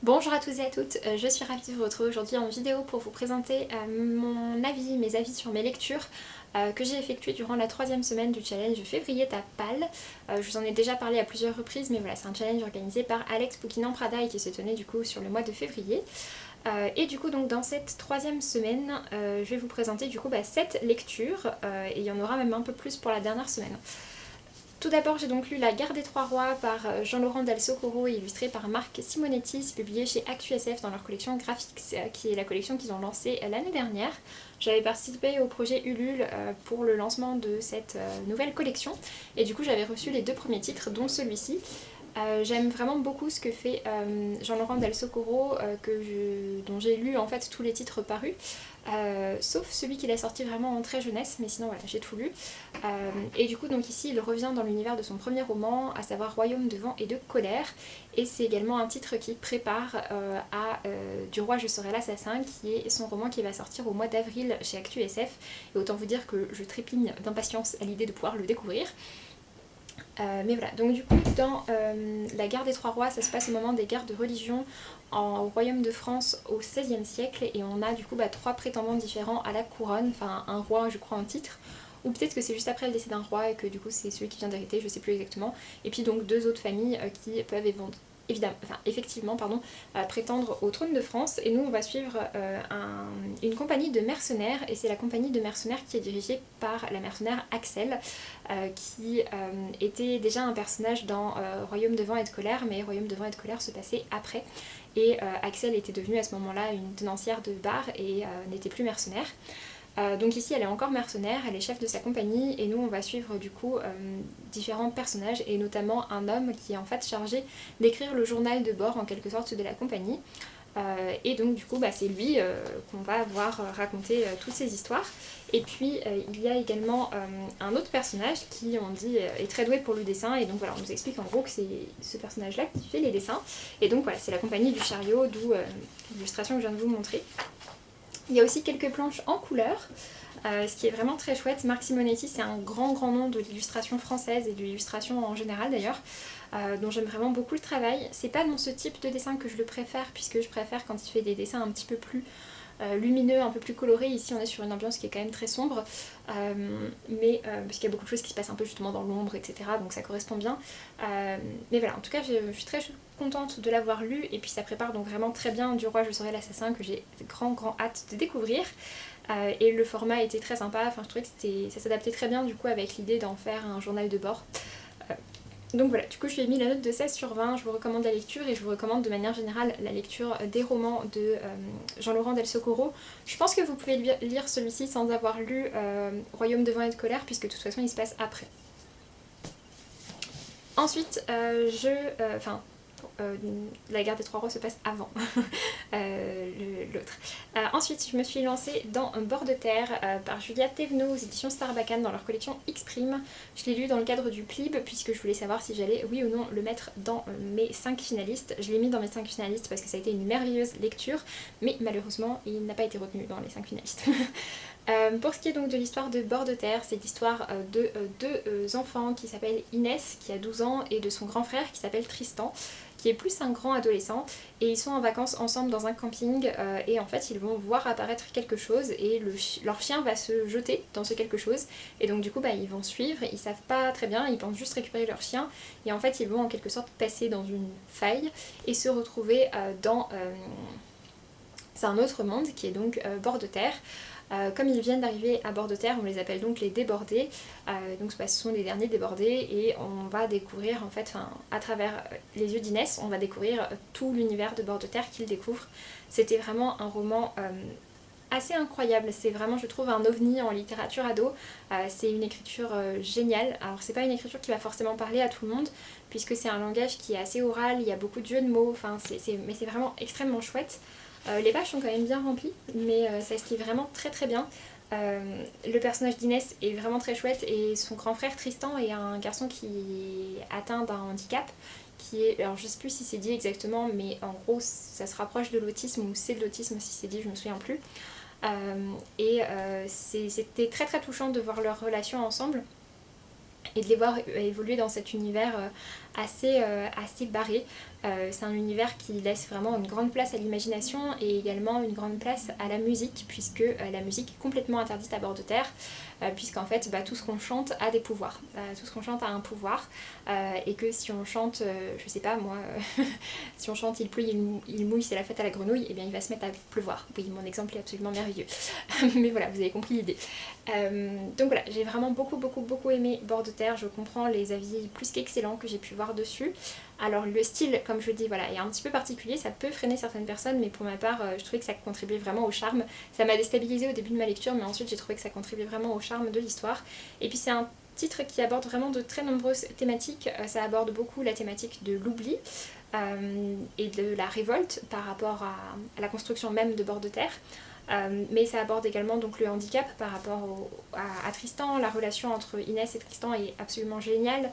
Bonjour à tous et à toutes, je suis ravie de vous retrouver aujourd'hui en vidéo pour vous présenter mes avis sur mes lectures que j'ai effectuées durant la troisième semaine du challenge février Tapal. Je vous en ai déjà parlé à plusieurs reprises, mais voilà, c'est un challenge organisé par Alex Pouquinan Prada et qui se tenait du coup sur le mois de février. Et du coup donc dans cette troisième semaine, je vais vous présenter du coup 7 lectures et il y en aura même un peu plus pour la dernière semaine. Tout d'abord, j'ai donc lu La Guerre des Trois Rois par Jean-Laurent Del Socorro et illustré par Marc Simonetti. C'est publié chez ActuSF dans leur collection Graphics, qui est la collection qu'ils ont lancée l'année dernière. J'avais participé au projet Ulule pour le lancement de cette nouvelle collection et du coup j'avais reçu les deux premiers titres, dont celui-ci. J'aime vraiment beaucoup ce que fait Jean-Laurent Del Socorro, dont j'ai lu en fait tous les titres parus, sauf celui qu'il a sorti vraiment en très jeunesse, mais sinon voilà, j'ai tout lu. Et du coup donc ici il revient dans l'univers de son premier roman, à savoir Royaume de vent et de colère, et c'est également un titre qui prépare à Du roi je serai l'assassin, qui est son roman qui va sortir au mois d'avril chez ActuSF, et autant vous dire que je trépigne d'impatience à l'idée de pouvoir le découvrir. Mais voilà, donc du coup dans La Guerre des Trois Rois, ça se passe au moment des guerres de religion au royaume de France au XVIe siècle, et on a du coup trois prétendants différents à la couronne, enfin un roi je crois en titre, ou peut-être que c'est juste après le décès d'un roi et que du coup c'est celui qui vient d'hériter, je sais plus exactement, et puis donc deux autres familles qui peuvent effectivement prétendre au trône de France, et nous on va suivre une compagnie de mercenaires, et c'est la compagnie de mercenaires qui est dirigée par la mercenaire Axel, qui était déjà un personnage dans Royaume de vent et de colère, mais Royaume de vent et de colère se passait après, et Axel était devenue à ce moment-là une tenancière de bar et n'était plus mercenaire. Donc ici elle est encore mercenaire, elle est chef de sa compagnie, et nous on va suivre du coup différents personnages, et notamment un homme qui est en fait chargé d'écrire le journal de bord en quelque sorte de la compagnie. Et donc du coup c'est lui qu'on va voir raconter toutes ces histoires. Et puis il y a également un autre personnage qui on dit est très doué pour le dessin, et donc voilà, on nous explique en gros que c'est ce personnage là qui fait les dessins, et donc voilà, c'est la compagnie du chariot, d'où l'illustration que je viens de vous montrer. Il y a aussi quelques planches en couleur, ce qui est vraiment très chouette. Marc Simonetti, c'est un grand nom de l'illustration française et de l'illustration en général d'ailleurs, dont j'aime vraiment beaucoup le travail. C'est pas dans ce type de dessin que je le préfère, puisque je préfère quand il fait des dessins un petit peu plus lumineux, un peu plus colorés. Ici on est sur une ambiance qui est quand même très sombre, parce qu'il y a beaucoup de choses qui se passent un peu justement dans l'ombre, etc. Donc ça correspond bien. Mais voilà, en tout cas je suis très contente de l'avoir lu, et puis ça prépare donc vraiment très bien Du roi je serai l'assassin, que j'ai grand hâte de découvrir. Et le format était très sympa, enfin je trouvais que ça s'adaptait très bien du coup avec l'idée d'en faire un journal de bord. Donc voilà, du coup je lui ai mis la note de 16/20, je vous recommande la lecture, et je vous recommande de manière générale la lecture des romans de Jean-Laurent Del Socorro. Je pense que vous pouvez lire celui-ci sans avoir lu Royaume de vent et de colère, puisque de toute façon il se passe après. Ensuite, La Guerre des Trois Rois se passe avant l'autre. Ensuite, je me suis lancée dans Un bord de terre par Julia Thévenot aux éditions Sarbacane dans leur collection X-Prime. Je l'ai lu dans le cadre du PLIB, puisque je voulais savoir si j'allais, oui ou non, le mettre dans mes 5 finalistes. Je l'ai mis dans mes 5 finalistes parce que ça a été une merveilleuse lecture, mais malheureusement, il n'a pas été retenu dans les 5 finalistes. Pour ce qui est donc de l'histoire de Bord de terre, c'est l'histoire de deux enfants qui s'appellent Inès, qui a 12 ans, et de son grand frère qui s'appelle Tristan, qui est plus un grand adolescent, et ils sont en vacances ensemble dans un camping, et en fait ils vont voir apparaître quelque chose, et leur chien va se jeter dans ce quelque chose, et donc du coup ils vont suivre, ils savent pas très bien, ils pensent juste récupérer leur chien, et en fait ils vont en quelque sorte passer dans une faille et se retrouver dans un autre monde qui est donc Bord de terre. Comme ils viennent d'arriver à Bord de terre, on les appelle donc les débordés, donc ce sont les derniers débordés, et on va découvrir en fait, à travers les yeux d'Inès, on va découvrir tout l'univers de Bord de terre qu'ils découvrent. C'était vraiment un roman assez incroyable, c'est vraiment je trouve un ovni en littérature ado, c'est une écriture géniale. Alors c'est pas une écriture qui va forcément parler à tout le monde, puisque c'est un langage qui est assez oral, il y a beaucoup de jeux de mots, mais c'est vraiment extrêmement chouette. Les pages sont quand même bien remplies, mais ça se lit vraiment très bien. Le personnage d'Inès est vraiment très chouette, et son grand frère Tristan est un garçon qui est atteint d'un handicap, alors je sais plus si c'est dit exactement, mais en gros ça se rapproche de l'autisme, ou c'est de l'autisme si c'est dit, je me souviens plus. C'était très touchant de voir leur relation ensemble, et de les voir évoluer dans cet univers assez barré. C'est un univers qui laisse vraiment une grande place à l'imagination et également une grande place à la musique, puisque la musique est complètement interdite à bord de terre, puisqu'en fait tout ce qu'on chante a des pouvoirs, tout ce qu'on chante a un pouvoir, et que si on chante, je sais pas moi, si on chante il pleut, il mouille, c'est la fête à la grenouille, et bien il va se mettre à pleuvoir. Oui, mon exemple est absolument merveilleux, mais voilà, vous avez compris l'idée. Donc voilà, j'ai vraiment beaucoup aimé Bord de terre, je comprends les avis plus qu'excellents que j'ai pu voir dessus. Alors le style, comme je le dis, voilà, est un petit peu particulier, ça peut freiner certaines personnes, mais pour ma part, je trouvais que ça contribuait vraiment au charme. Ça m'a déstabilisée au début de ma lecture, mais ensuite j'ai trouvé que ça contribuait vraiment au charme de l'histoire. Et puis c'est un titre qui aborde vraiment de très nombreuses thématiques. Ça aborde beaucoup la thématique de l'oubli et de la révolte par rapport à la construction même de Bord de terre. Mais ça aborde également donc le handicap par rapport à Tristan. La relation entre Inès et Tristan est absolument géniale.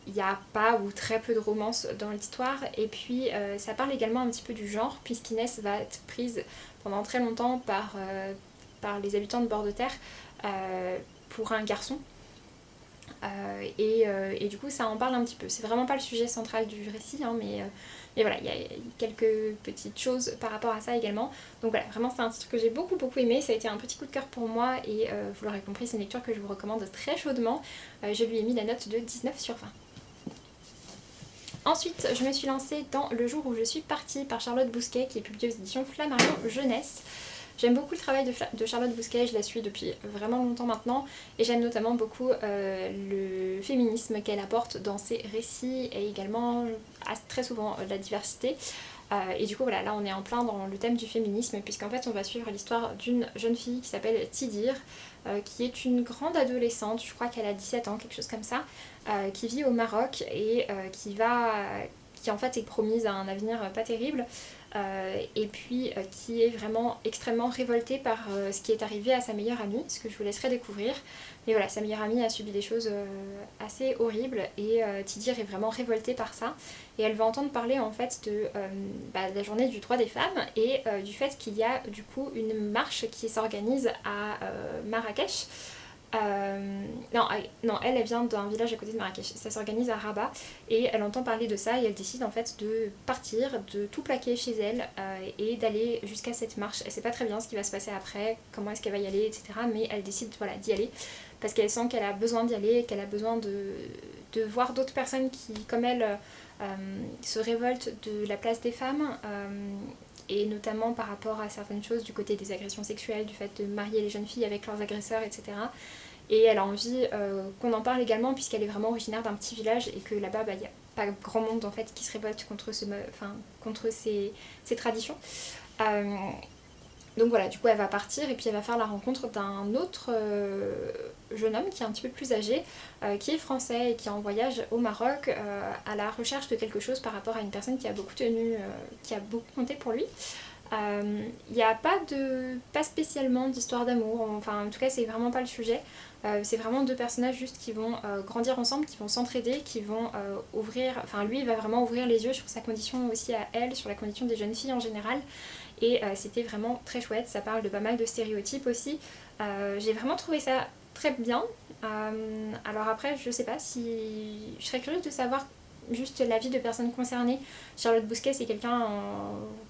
Il n'y a pas ou très peu de romance dans l'histoire, et puis ça parle également un petit peu du genre, puisqu'Inès va être prise pendant très longtemps par les habitants de Bord de terre pour un garçon. Et du coup ça en parle un petit peu. C'est vraiment pas le sujet central du récit, hein, mais voilà, il y a quelques petites choses par rapport à ça également. Donc voilà, vraiment c'est un titre que j'ai beaucoup aimé, ça a été un petit coup de cœur pour moi, et vous l'aurez compris, c'est une lecture que je vous recommande très chaudement. Je lui ai mis la note de 19/20. Ensuite, je me suis lancée dans Le jour où je suis partie par Charlotte Bousquet, qui est publiée aux éditions Flammarion Jeunesse. J'aime beaucoup le travail de Charlotte Bousquet, je la suis depuis vraiment longtemps maintenant, et j'aime notamment beaucoup le féminisme qu'elle apporte dans ses récits, et également très souvent la diversité. Et du coup voilà, là on est en plein dans le thème du féminisme, puisqu'en fait on va suivre l'histoire d'une jeune fille qui s'appelle Tidir, qui est une grande adolescente, je crois qu'elle a 17 ans, quelque chose comme ça, qui vit au Maroc et qui en fait est promise à un avenir pas terrible. Et puis qui est vraiment extrêmement révoltée par ce qui est arrivé à sa meilleure amie, ce que je vous laisserai découvrir. Mais voilà, sa meilleure amie a subi des choses assez horribles, et Tidir est vraiment révoltée par ça. Et elle va entendre parler en fait de la journée du droit des femmes, et du fait qu'il y a du coup une marche qui s'organise à Marrakech. Non, elle vient d'un village à côté de Marrakech, ça s'organise à Rabat, et elle entend parler de ça, et elle décide en fait de partir, de tout plaquer chez elle, et d'aller jusqu'à cette marche. Elle sait pas très bien ce qui va se passer après, comment est-ce qu'elle va y aller, etc. Mais elle décide voilà, d'y aller, parce qu'elle sent qu'elle a besoin d'y aller, qu'elle a besoin de voir d'autres personnes qui, comme elle, se révoltent de la place des femmes, et notamment par rapport à certaines choses du côté des agressions sexuelles, du fait de marier les jeunes filles avec leurs agresseurs, etc. Et elle a envie qu'on en parle également, puisqu'elle est vraiment originaire d'un petit village, et que là-bas, il n'y a pas grand monde en fait qui se révolte contre ces traditions. Donc voilà, du coup elle va partir, et puis elle va faire la rencontre d'un autre jeune homme qui est un petit peu plus âgé, qui est français et qui est en voyage au Maroc à la recherche de quelque chose par rapport à une personne qui a beaucoup tenu, qui a beaucoup compté pour lui. Il n'y a pas spécialement d'histoire d'amour, enfin en tout cas c'est vraiment pas le sujet. C'est vraiment deux personnages juste qui vont grandir ensemble, qui vont s'entraider, qui vont lui il va vraiment ouvrir les yeux sur sa condition aussi à elle, sur la condition des jeunes filles en général. Et c'était vraiment très chouette, ça parle de pas mal de stéréotypes aussi. J'ai vraiment trouvé ça très bien. Alors après, je sais pas si... Je serais curieuse de savoir juste l'avis de personnes concernées. Charlotte Bousquet, c'est quelqu'un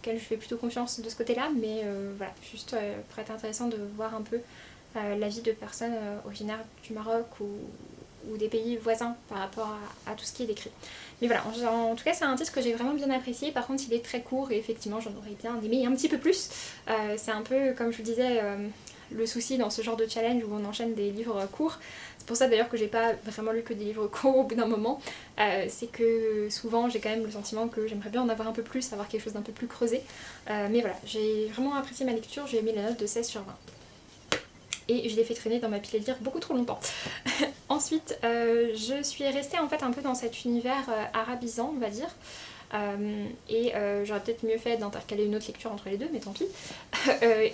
auquel je fais plutôt confiance de ce côté-là, mais voilà, juste pourrait être intéressant de voir un peu l'avis de personnes originaires du Maroc ou des pays voisins par rapport à tout ce qui est décrit. Mais voilà, en tout cas c'est un titre que j'ai vraiment bien apprécié. Par contre il est très court, et effectivement j'en aurais bien aimé un petit peu plus. C'est un peu comme je vous disais le souci dans ce genre de challenge où on enchaîne des livres courts. C'est pour ça d'ailleurs que j'ai pas vraiment lu que des livres courts au bout d'un moment. C'est que souvent j'ai quand même le sentiment que j'aimerais bien en avoir un peu plus, avoir quelque chose d'un peu plus creusé. Mais voilà, j'ai vraiment apprécié ma lecture, j'ai mis la note de 16/20. Et je l'ai fait traîner dans ma pile à lire beaucoup trop longtemps. Ensuite, je suis restée en fait un peu dans cet univers arabisant, on va dire. J'aurais peut-être mieux fait d'intercaler une autre lecture entre les deux, mais tant pis.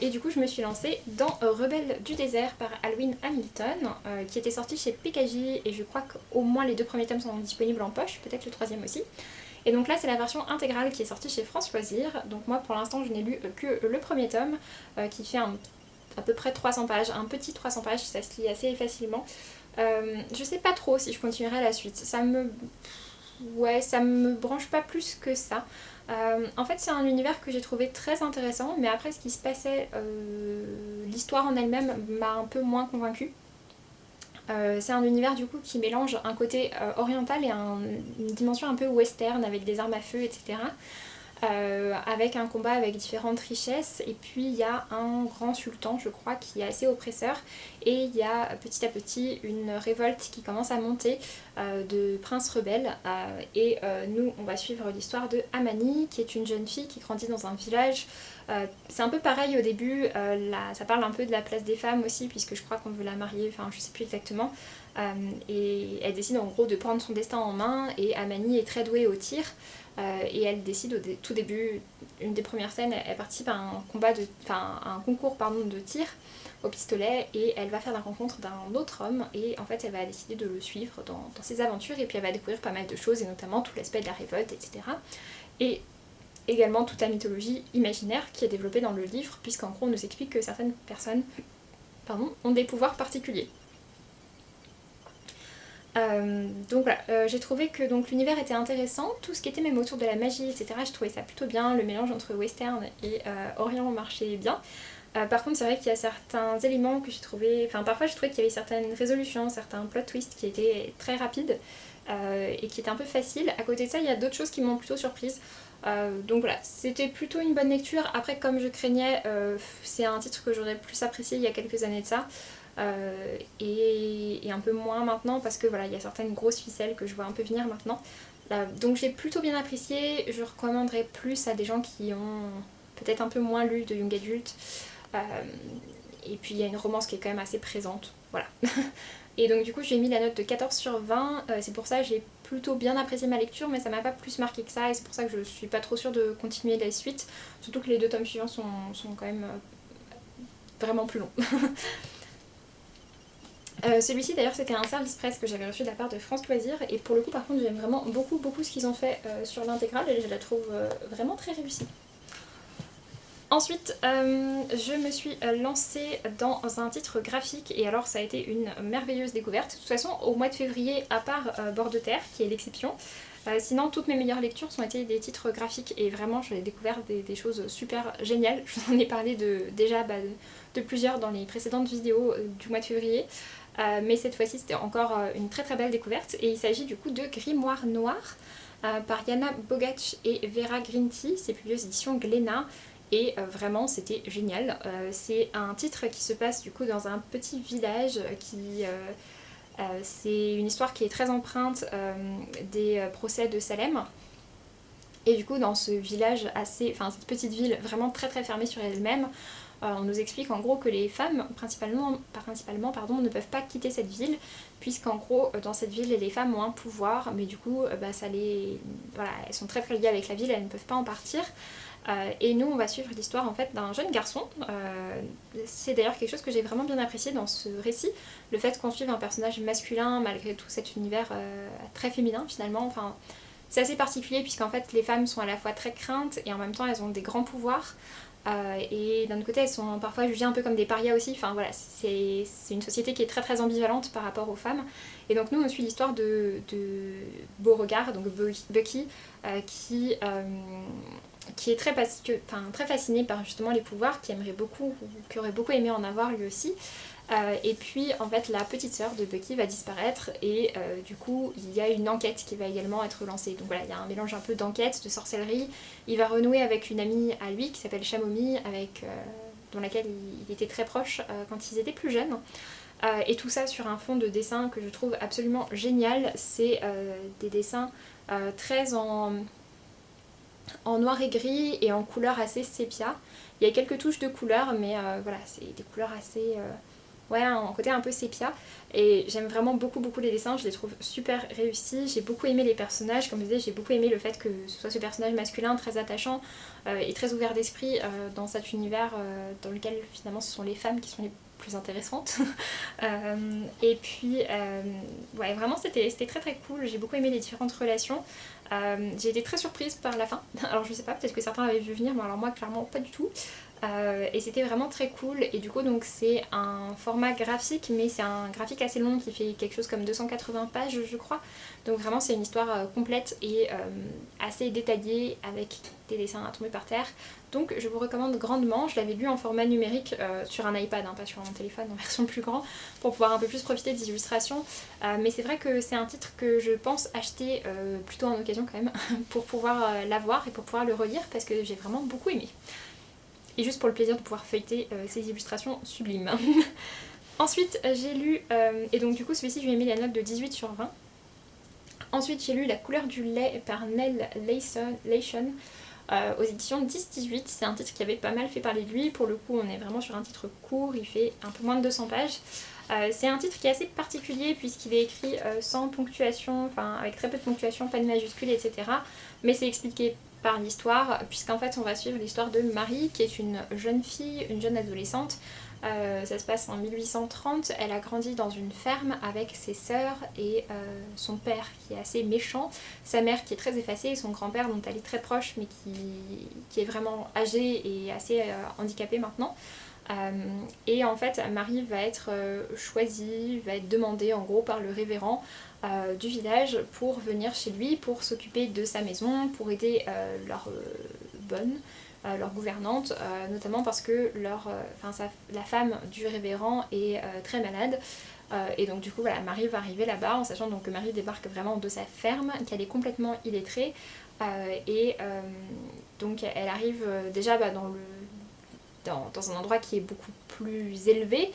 Et du coup, je me suis lancée dans Rebelle du désert par Alwyn Hamilton, qui était sorti chez PKJ, et je crois qu'au moins les 2 premiers tomes sont disponibles en poche, peut-être le 3e aussi. Et donc là, c'est la version intégrale qui est sortie chez France Loisirs. Donc moi, pour l'instant, je n'ai lu que le premier tome, qui fait à peu près 300 pages, un petit 300 pages, ça se lit assez facilement. Je sais pas trop si je continuerai la suite, ça me ouais, ça me branche pas plus que ça. En fait, c'est un univers que j'ai trouvé très intéressant, mais après, ce qui se passait, l'histoire en elle-même m'a un peu moins convaincue. C'est un univers du coup qui mélange un côté oriental et une dimension un peu western avec des armes à feu, etc. Avec un combat avec différentes richesses, et puis il y a un grand sultan je crois qui est assez oppresseur, et il y a petit à petit une révolte qui commence à monter de princes rebelles, et nous on va suivre l'histoire de Amani qui est une jeune fille qui grandit dans un village. C'est un peu pareil au début, ça parle un peu de la place des femmes aussi puisque je crois qu'on veut la marier, enfin je sais plus exactement. Et elle décide en gros de prendre son destin en main, et Amani est très douée au tir. Et elle décide au tout début, une des premières scènes, elle participe à un à un concours de tir au pistolet, et elle va faire la rencontre d'un autre homme, et en fait elle va décider de le suivre dans ses aventures, et puis elle va découvrir pas mal de choses, et notamment tout l'aspect de la révolte, etc. Et également toute la mythologie imaginaire qui est développée dans le livre, puisqu'en gros on nous explique que certaines personnes ont des pouvoirs particuliers. Donc voilà, j'ai trouvé que l'univers était intéressant, tout ce qui était même autour de la magie, etc. Je trouvais ça plutôt bien, le mélange entre western et orient marchait bien. Par contre c'est vrai qu'il y a certains éléments que j'ai trouvé, enfin parfois je trouvais qu'il y avait certaines résolutions, certains plot twists qui étaient très rapides et qui étaient un peu faciles. À côté de ça il y a d'autres choses qui m'ont plutôt surprise. Donc voilà, c'était plutôt une bonne lecture. Après comme je craignais, c'est un titre que j'aurais plus apprécié il y a quelques années de ça. Et un peu moins maintenant parce que voilà, il y a certaines grosses ficelles que je vois un peu venir maintenant. Donc j'ai plutôt bien apprécié, je recommanderais plus à des gens qui ont peut-être un peu moins lu de young adult. Et puis il y a une romance qui est quand même assez présente, voilà. Et donc du coup j'ai mis la note de 14/20, c'est pour ça que j'ai plutôt bien apprécié ma lecture, mais ça m'a pas plus marqué que ça, et c'est pour ça que je suis pas trop sûre de continuer la suite, surtout que les 2 tomes suivants sont quand même vraiment plus longs. Celui-ci d'ailleurs c'était un service presse que j'avais reçu de la part de France Loisirs, et pour le coup par contre j'aime vraiment beaucoup ce qu'ils ont fait sur l'intégrale, et je la trouve vraiment très réussie. Ensuite je me suis lancée dans un titre graphique, et alors ça a été une merveilleuse découverte. De toute façon au mois de février, à part Bord de terre qui est l'exception, sinon toutes mes meilleures lectures ont été des titres graphiques, et vraiment j'ai découvert des choses super géniales. Je vous en ai parlé déjà de plusieurs dans les précédentes vidéos du mois de février. Mais cette fois-ci c'était encore une très très belle découverte, et il s'agit du coup de Grimoire Noir par Yana Bogach et Vera Grinty, c'est publié aux éditions Glénat, et vraiment c'était génial. C'est un titre qui se passe du coup dans un petit village c'est une histoire qui est très empreinte des procès de Salem. Et du coup dans ce village cette petite ville vraiment très très fermée sur elle-même, on nous explique en gros que les femmes principalement ne peuvent pas quitter cette ville, puisqu'en gros dans cette ville les femmes ont un pouvoir, mais du coup elles sont très très liées avec la ville, elles ne peuvent pas en partir. Et nous on va suivre l'histoire en fait d'un jeune garçon. C'est d'ailleurs quelque chose que j'ai vraiment bien apprécié dans ce récit, le fait qu'on suive un personnage masculin malgré tout cet univers très féminin finalement. Enfin, c'est assez particulier puisqu'en fait les femmes sont à la fois très craintes et en même temps elles ont des grands pouvoirs. Et d'un autre côté elles sont parfois jugées un peu comme des parias aussi, enfin voilà, c'est une société qui est très très ambivalente par rapport aux femmes. Et donc nous on suit l'histoire de Beauregard, donc Bucky, qui est très fasciné par justement les pouvoirs, qui aurait beaucoup aimé en avoir lui aussi. Et puis en fait la petite sœur de Bucky va disparaître, et du coup il y a une enquête qui va également être lancée. Donc voilà, il y a un mélange un peu d'enquête, de sorcellerie. Il va renouer avec une amie à lui qui s'appelle Chamomi, dont laquelle il était très proche quand ils étaient plus jeunes. Et tout ça sur un fond de dessin que je trouve absolument génial. C'est des dessins très en noir et gris et en couleur assez sépia. Il y a quelques touches de couleur, mais voilà, c'est des couleurs assez... un côté un peu sépia, et j'aime vraiment beaucoup les dessins, je les trouve super réussis. J'ai beaucoup aimé les personnages, comme je disais, j'ai beaucoup aimé le fait que ce soit ce personnage masculin très attachant et très ouvert d'esprit dans cet univers dans lequel finalement ce sont les femmes qui sont les plus intéressantes. Et puis vraiment c'était très très cool, j'ai beaucoup aimé les différentes relations. J'ai été très surprise par la fin, alors je sais pas, peut-être que certains avaient vu venir, mais alors moi clairement pas du tout. et c'était vraiment très cool. Et du coup donc c'est un format graphique, mais c'est un graphique assez long qui fait quelque chose comme 280 pages je crois. Donc vraiment c'est une histoire complète et assez détaillée avec des dessins à tomber par terre. Donc je vous recommande grandement. Je l'avais lu en format numérique sur un iPad, pas sur mon téléphone, en version plus grand, pour pouvoir un peu plus profiter des illustrations. Mais c'est vrai que c'est un titre que je pense acheter plutôt en occasion quand même, pour pouvoir l'avoir et pour pouvoir le relire, parce que j'ai vraiment beaucoup aimé. Et juste pour le plaisir de pouvoir feuilleter ces illustrations sublimes. Ensuite j'ai lu, et donc du coup celui-ci je lui ai mis la note de 18/20. Ensuite j'ai lu La couleur du lait par Neil Lation aux éditions 10-18. C'est un titre qui avait pas mal fait parler de lui. Pour le coup on est vraiment sur un titre court, il fait un peu moins de 200 pages. C'est un titre qui est assez particulier puisqu'il est écrit sans ponctuation, enfin avec très peu de ponctuation, pas de majuscules, etc. Mais c'est expliqué par l'histoire, puisqu'en fait on va suivre l'histoire de Marie qui est une jeune fille, une jeune adolescente. Ça se passe en 1830, elle a grandi dans une ferme avec ses sœurs et son père qui est assez méchant, sa mère qui est très effacée et son grand-père dont elle est très proche mais qui est vraiment âgé et assez handicapé maintenant. Et en fait Marie va être choisie, va être demandée en gros par le révérend du village pour venir chez lui, pour s'occuper de sa maison, pour aider leur bonne, leur gouvernante, notamment parce que la femme du révérend est très malade. Et donc du coup voilà, Marie va arriver là-bas en sachant donc que Marie débarque vraiment de sa ferme, qu'elle est complètement illettrée, donc elle arrive déjà dans un endroit qui est beaucoup plus élevé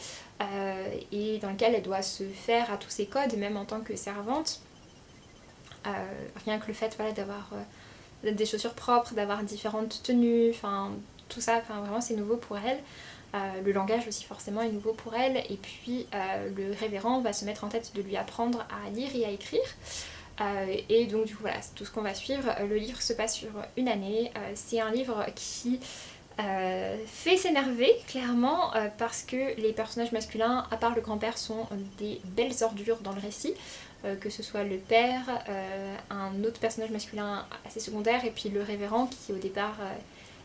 et dans lequel elle doit se faire à tous ses codes, même en tant que servante. Rien que le fait d'avoir des chaussures propres, d'avoir différentes tenues, tout ça, vraiment c'est nouveau pour elle. Le langage aussi forcément est nouveau pour elle. Et puis le révérend va se mettre en tête de lui apprendre à lire et à écrire. Et donc du coup voilà, c'est tout ce qu'on va suivre. Le livre se passe sur une année. C'est un livre qui fait s'énerver clairement parce que les personnages masculins, à part le grand-père, sont des belles ordures dans le récit. Que ce soit le père, un autre personnage masculin assez secondaire et puis le révérend qui au départ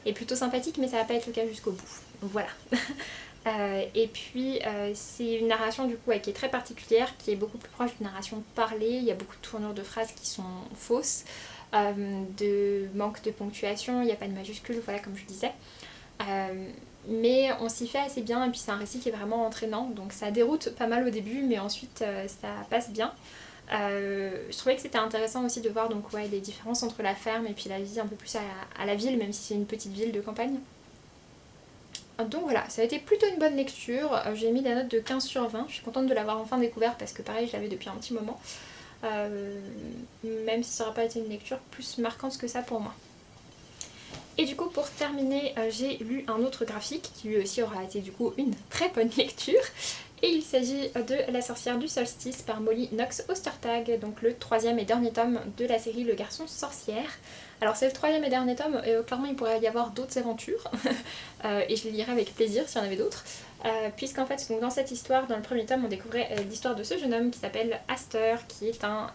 est plutôt sympathique, mais ça va pas être le cas jusqu'au bout. Voilà. Et puis c'est une narration du coup qui est très particulière, qui est beaucoup plus proche d'une narration parlée. Il y a beaucoup de tournures de phrases qui sont fausses, de manque de ponctuation, il n'y a pas de majuscules, voilà comme je disais. Mais on s'y fait assez bien et puis c'est un récit qui est vraiment entraînant, donc ça déroute pas mal au début mais ensuite ça passe bien. Je trouvais que c'était intéressant aussi de voir donc les différences entre la ferme et puis la vie un peu plus à la ville, même si c'est une petite ville de campagne. Donc voilà, ça a été plutôt une bonne lecture. J'ai mis la note de 15/20, je suis contente de l'avoir enfin découvert parce que pareil je l'avais depuis un petit moment, même si ça n'aura pas été une lecture plus marquante que ça pour moi. Et du coup pour terminer j'ai lu un autre graphique qui lui aussi aura été du coup une très bonne lecture. Et il s'agit de La sorcière du solstice par Molly Knox Ostertag, donc le troisième et dernier tome de la série Le garçon sorcière. Alors c'est le troisième et dernier tome, et clairement il pourrait y avoir d'autres aventures, et je les lirai avec plaisir s'il y en avait d'autres. Puisqu'en fait donc dans cette histoire, dans le premier tome on découvrait l'histoire de ce jeune homme qui s'appelle Aster, qui est un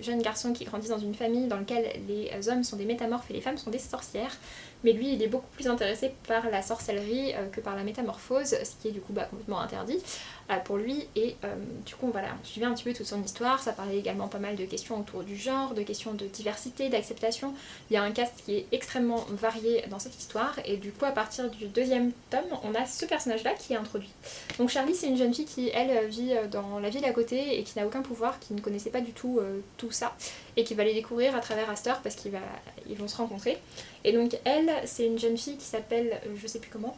jeune garçon qui grandit dans une famille dans laquelle les hommes sont des métamorphes et les femmes sont des sorcières. Mais lui il est beaucoup plus intéressé par la sorcellerie que par la métamorphose, ce qui est du coup complètement interdit pour lui. Et du coup voilà, on suivait un petit peu toute son histoire. Ça parlait également pas mal de questions autour du genre, de questions de diversité, d'acceptation. Il y a un cast qui est extrêmement varié dans cette histoire et du coup à partir du deuxième tome on a ce personnage là qui est introduit. Donc Charlie c'est une jeune fille qui elle vit dans la ville à côté et qui n'a aucun pouvoir, qui ne connaissait pas du tout tout ça et qui va les découvrir à travers Aster parce qu'ils vont se rencontrer. Et donc elle c'est une jeune fille qui s'appelle je sais plus comment,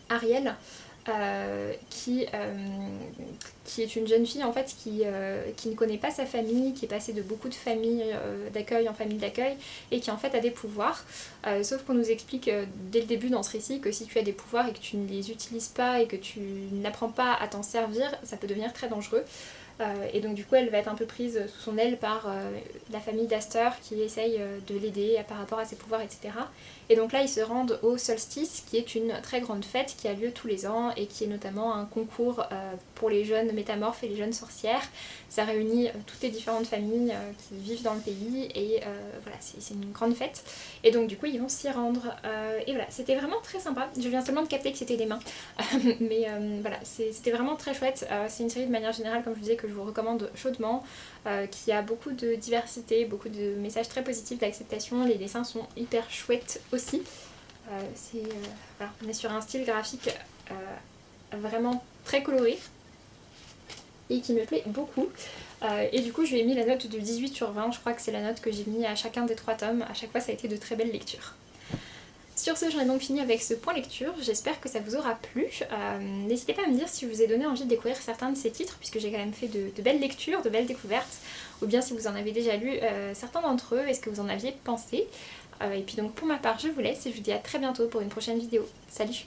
Ariel, qui est une jeune fille en fait qui ne connaît pas sa famille, qui est passée de beaucoup de familles d'accueil en famille d'accueil et qui en fait a des pouvoirs, sauf qu'on nous explique dès le début dans ce récit que si tu as des pouvoirs et que tu ne les utilises pas et que tu n'apprends pas à t'en servir, ça peut devenir très dangereux. Et donc du coup elle va être un peu prise sous son aile par la famille d'Aster qui essaye de l'aider par rapport à ses pouvoirs, etc. Et donc là ils se rendent au solstice qui est une très grande fête qui a lieu tous les ans et qui est notamment un concours pour les jeunes métamorphes et les jeunes sorcières. Ça réunit toutes les différentes familles qui vivent dans le pays et voilà, c'est une grande fête. Et donc du coup ils vont s'y rendre. Et voilà, c'était vraiment très sympa. Je viens seulement de capter que c'était des mains. Mais voilà, c'était vraiment très chouette. C'est une série de manière générale, comme je vous disais, que je vous recommande chaudement, qui a beaucoup de diversité, beaucoup de messages très positifs d'acceptation. Les dessins sont hyper chouettes aussi. Voilà, on est sur un style graphique vraiment très coloré et qui me plaît beaucoup. Et du coup je lui ai mis la note de 18 sur 20, je crois que c'est la note que j'ai mis à chacun des 3 tomes. À chaque fois ça a été de très belles lectures. Sur ce, j'en ai donc fini avec ce point lecture, j'espère que ça vous aura plu. N'hésitez pas à me dire si je vous ai donné envie de découvrir certains de ces titres, puisque j'ai quand même fait de belles lectures, de belles découvertes, ou bien si vous en avez déjà lu certains d'entre eux, est-ce que vous en aviez pensé. Et puis donc pour ma part, je vous laisse et je vous dis à très bientôt pour une prochaine vidéo. Salut!